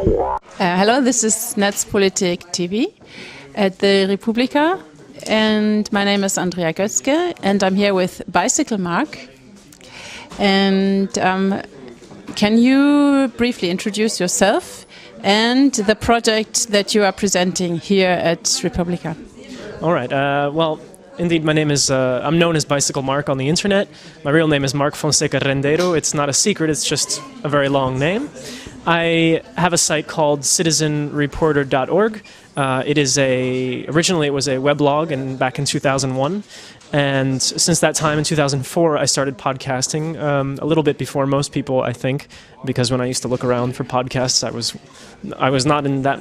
Hello, this is NetzpolitikTV at the Republika, and my name is Andrea Götzke, and I'm here with Bicyclemark. And can you briefly introduce yourself and the project that you are presenting here at Republika? All right. Well, indeed, my name is, I'm known as Bicyclemark on the internet. My real name is Mark Fonseca Rendeiro. It's not a secret, it's just a very long name. I have a site called citizenreporter.org. Originally it was a weblog back in 2001. And since that time, in 2004, I started podcasting, a little bit before most people, I think, because when I used to look around for podcasts, I was not in that,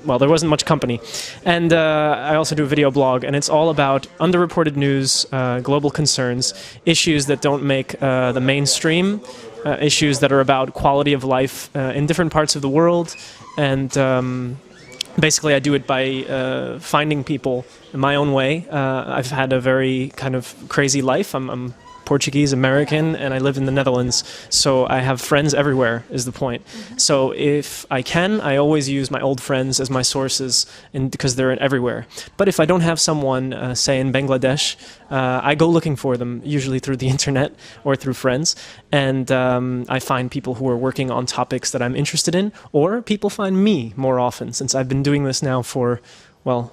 well, there wasn't much company. And I also do a video blog, and it's all about underreported news, global concerns, issues that don't make the mainstream, issues that are about quality of life in different parts of the world. And basically, I do it by finding people in my own way. I've had a very kind of crazy life. I'm Portuguese American, and I live in the Netherlands, so I have friends everywhere, is the point. So if I can, I always use my old friends as my sources, because they're everywhere. But if I don't have someone, say in Bangladesh, I go looking for them, usually through the internet or through friends, and I find people who are working on topics that I'm interested in, or people find me more often, since I've been doing this now for, well,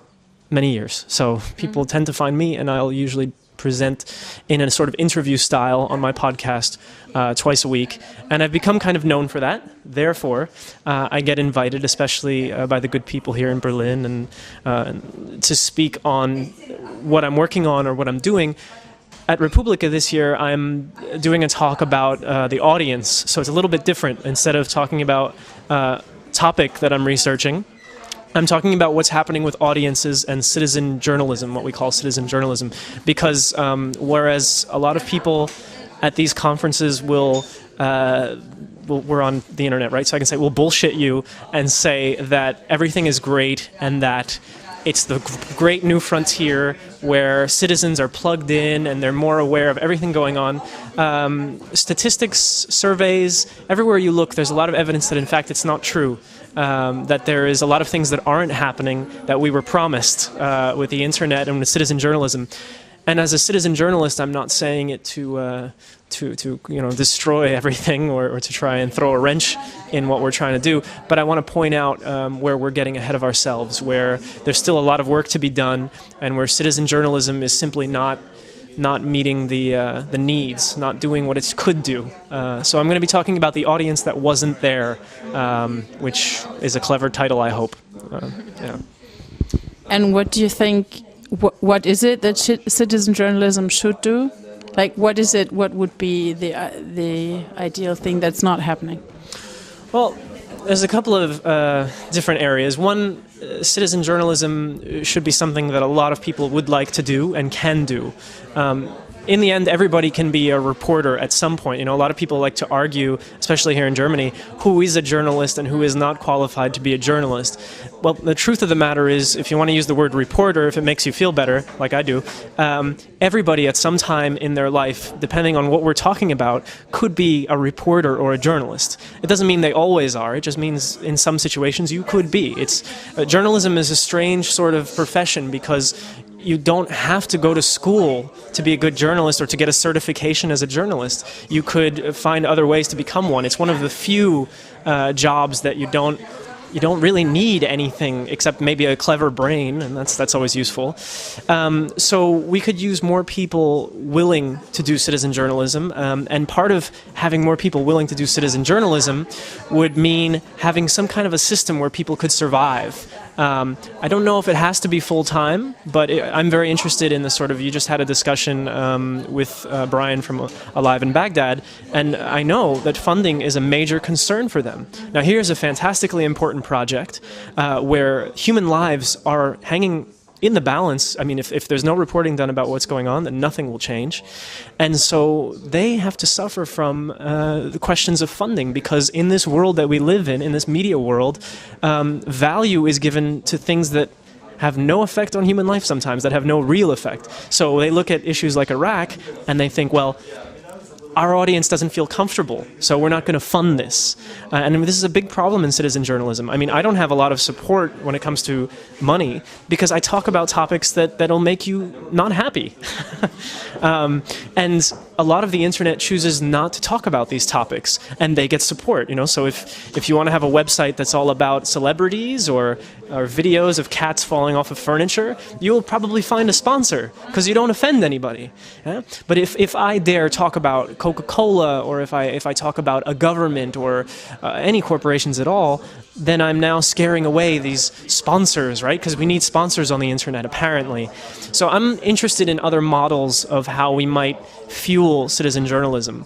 many years. So people tend to find me, and I'll usually present in a sort of interview style on my podcast twice a week, and I've become kind of known for that. Therefore, I get invited, especially by the good people here in Berlin, and to speak on what I'm working on or what I'm doing. At Republika this year, I'm doing a talk about the audience, so it's a little bit different. Instead of talking about a topic that I'm researching, I'm talking about what's happening with audiences and citizen journalism, what we call citizen journalism, because whereas a lot of people at these conferences we're on the internet, right? So I can say, we'll bullshit you and say that everything is great and that it's the great new frontier where citizens are plugged in and they're more aware of everything going on. Statistics, surveys, everywhere you look, there's a lot of evidence that in fact it's not true. That there is a lot of things that aren't happening that we were promised with the internet and with citizen journalism. And as a citizen journalist, I'm not saying it to destroy everything or to try and throw a wrench in what we're trying to do. But I want to point out where we're getting ahead of ourselves, where there's still a lot of work to be done, and where citizen journalism is simply not meeting the needs, not doing what it could do. So I'm going to be talking about the audience that wasn't there, which is a clever title, I hope. Yeah. And what do you think, what is it that citizen journalism should do? Like, what is it, what would be the ideal thing that's not happening? Well, there's a couple of different areas. One, citizen journalism should be something that a lot of people would like to do and can do. In the end, everybody can be a reporter at some point. You know, a lot of people like to argue, especially here in Germany, who is a journalist and who is not qualified to be a journalist. Well, the truth of the matter is, if you want to use the word reporter, if it makes you feel better, like I do, everybody at some time in their life, depending on what we're talking about, could be a reporter or a journalist. It doesn't mean they always are. It just means in some situations you could be. Journalism is a strange sort of profession because you don't have to go to school to be a good journalist or to get a certification as a journalist. You could find other ways to become one. It's one of the few jobs that you don't really need anything except maybe a clever brain, and that's always useful. So we could use more people willing to do citizen journalism, and part of having more people willing to do citizen journalism would mean having some kind of a system where people could survive. I don't know if it has to be full-time, but I'm very interested in the sort of, you just had a discussion with Brian from Alive in Baghdad, and I know that funding is a major concern for them. Now here's a fantastically important project where human lives are hanging in the balance. I mean, if there's no reporting done about what's going on, then nothing will change. And so they have to suffer from the questions of funding, because in this world that we live in this media world, value is given to things that have no effect on human life sometimes, that have no real effect. So they look at issues like Iraq and they think, well, our audience doesn't feel comfortable, so we're not going to fund this. And this is a big problem in citizen journalism. I mean, I don't have a lot of support when it comes to money because I talk about topics that'll make you not happy. And a lot of the internet chooses not to talk about these topics, and they get support. So if you want to have a website that's all about celebrities or videos of cats falling off of furniture, you'll probably find a sponsor because you don't offend anybody. Yeah? But if I dare talk about Coca-Cola, or if I talk about a government or any corporations at all, then I'm now scaring away these sponsors, right? Because we need sponsors on the internet, apparently. So I'm interested in other models of how we might fuel citizen journalism.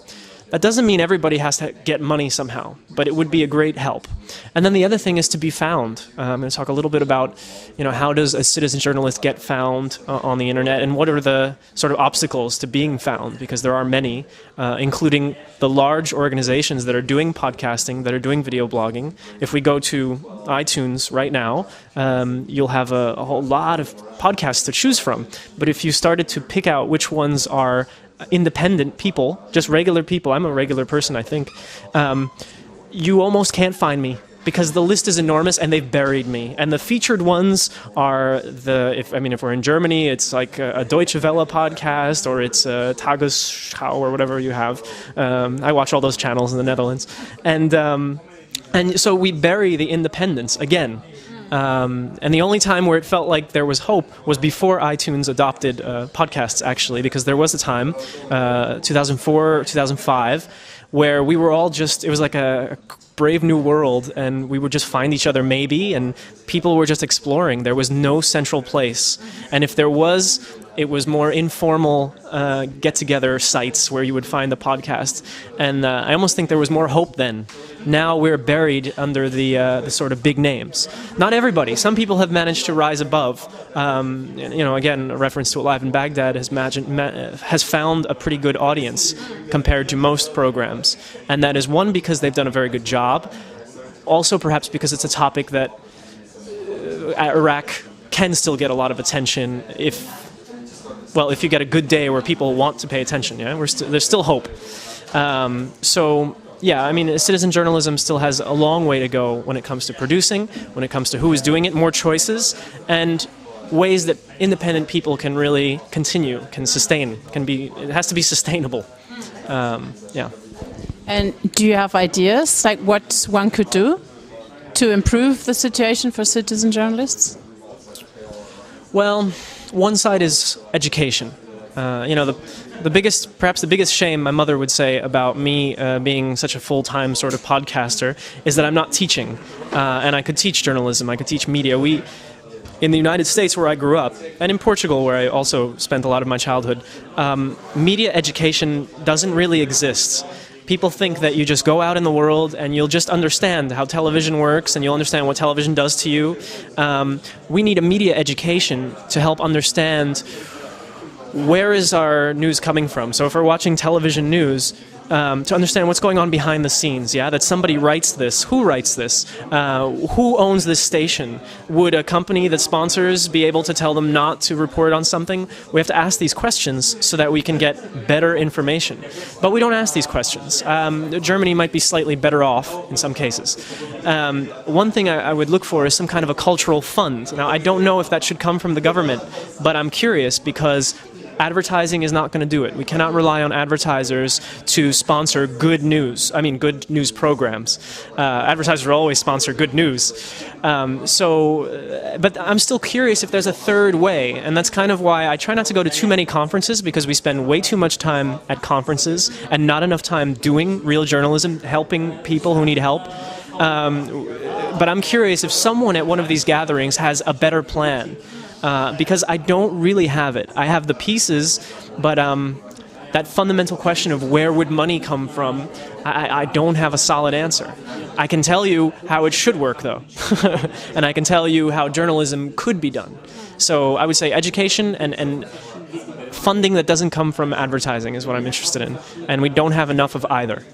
That doesn't mean everybody has to get money somehow, but it would be a great help. And then the other thing is to be found. I'm going to talk a little bit about, how does a citizen journalist get found on the internet, and what are the sort of obstacles to being found, because there are many, including the large organizations that are doing podcasting, that are doing video blogging. If we go to iTunes right now, you'll have a whole lot of podcasts to choose from. But if you started to pick out which ones are independent people, just regular people, I'm a regular person, I think, you almost can't find me because the list is enormous and they've buried me. And the featured ones are if we're in Germany, it's like a Deutsche Welle podcast, or it's a Tagesschau or whatever you have. I watch all those channels in the Netherlands. And so we bury the independents again. And the only time where it felt like there was hope was before iTunes adopted podcasts, actually, because there was a time, 2004, 2005, where we were all it was like a brave new world, and we would just find each other maybe, and people were just exploring. There was no central place. And if there was, it was more informal get-together sites where you would find the podcast. And I almost think there was more hope then. Now we're buried under the sort of big names. Not everybody. Some people have managed to rise above. Again, a reference to Alive in Baghdad has found a pretty good audience compared to most programs. And that is, one, because they've done a very good job. Also, perhaps because it's a topic that Iraq can still get a lot of attention if you get a good day where people want to pay attention. Yeah, there's still hope. Citizen journalism still has a long way to go when it comes to producing, when it comes to who is doing it, more choices, and ways that independent people can really continue, can sustain, it has to be sustainable. And do you have ideas, like what one could do to improve the situation for citizen journalists? Well, one side is education. Perhaps the biggest shame my mother would say about me being such a full-time sort of podcaster is that I'm not teaching. And I could teach journalism, I could teach media. In the United States, where I grew up, and in Portugal, where I also spent a lot of my childhood, media education doesn't really exist. People think that you just go out in the world and you'll just understand how television works and you'll understand what television does to you. We need a media education to help understand where is our news coming from. So if we're watching television news, to understand what's going on behind the scenes, that somebody writes this, who writes this, who owns this station, would a company that sponsors be able to tell them not to report on something? We have to ask these questions so that we can get better information. But we don't ask these questions. Germany might be slightly better off in some cases. One thing I would look for is some kind of a cultural fund. Now, I don't know if that should come from the government, but I'm curious because advertising is not going to do it. We cannot rely on advertisers to sponsor good news programs. Advertisers will always sponsor good news. But I'm still curious if there's a third way, and that's kind of why I try not to go to too many conferences, because we spend way too much time at conferences and not enough time doing real journalism, helping people who need help. But I'm curious if someone at one of these gatherings has a better plan. Because I don't really have it. I have the pieces, but that fundamental question of where would money come from, I don't have a solid answer. I can tell you how it should work, though. And I can tell you how journalism could be done. So I would say education and funding that doesn't come from advertising is what I'm interested in. And we don't have enough of either.